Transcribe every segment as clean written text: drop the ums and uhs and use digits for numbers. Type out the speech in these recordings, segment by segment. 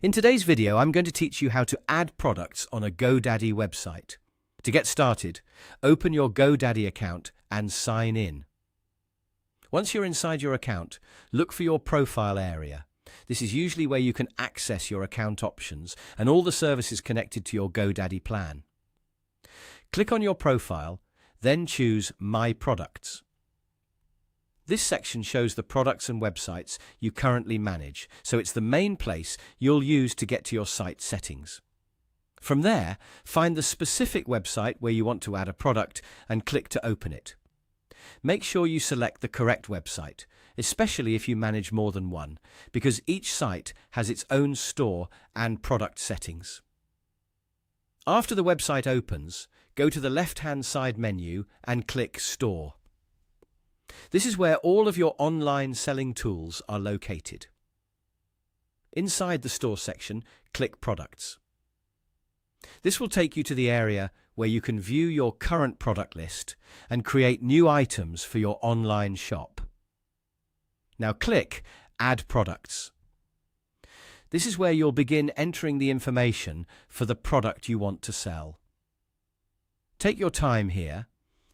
In today's video, I'm going to teach you how to add products on a GoDaddy website. To get started, open your GoDaddy account and sign in. Once you're inside your account, look for your profile area. This is usually where you can access your account options and all the services connected to your GoDaddy plan. Click on your profile, then choose My Products. This section shows the products and websites you currently manage, so it's the main place you'll use to get to your site settings. From there, find the specific website where you want to add a product and click to open it. Make sure you select the correct website, especially if you manage more than one, because each site has its own store and product settings. After the website opens, go to the left-hand side menu and click Store. This is where all of your online selling tools are located. Inside the store section, click Products. This will take you to the area where you can view your current product list and create new items for your online shop. Now click Add Products. This is where you'll begin entering the information for the product you want to sell. Take your time here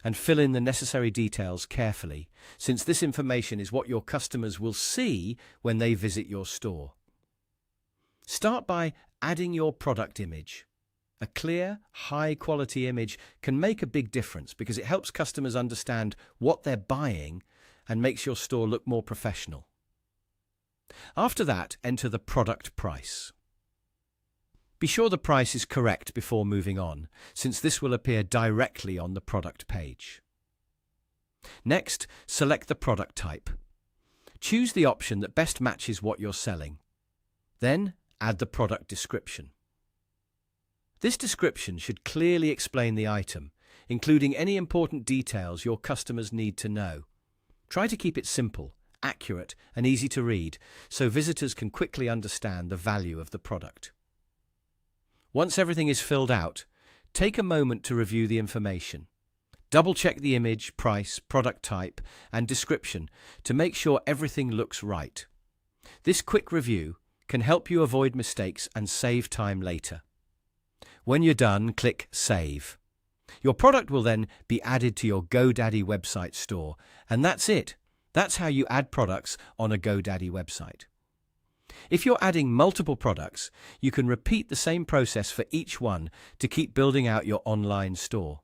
and fill in the necessary details carefully, since this information is what your customers will see when they visit your store. Start by adding your product image. A clear, high-quality image can make a big difference because it helps customers understand what they're buying and makes your store look more professional. After that, enter the product price. Be sure the price is correct before moving on, since this will appear directly on the product page. Next, select the product type. Choose the option that best matches what you're selling. Then, add the product description. This description should clearly explain the item, including any important details your customers need to know. Try to keep it simple, accurate, and easy to read, so visitors can quickly understand the value of the product. Once everything is filled out, take a moment to review the information. Double-check the image, price, product type, and description to make sure everything looks right. This quick review can help you avoid mistakes and save time later. When you're done, click Save. Your product will then be added to your GoDaddy website store, and that's it. That's how you add products on a GoDaddy website. If you're adding multiple products, you can repeat the same process for each one to keep building out your online store.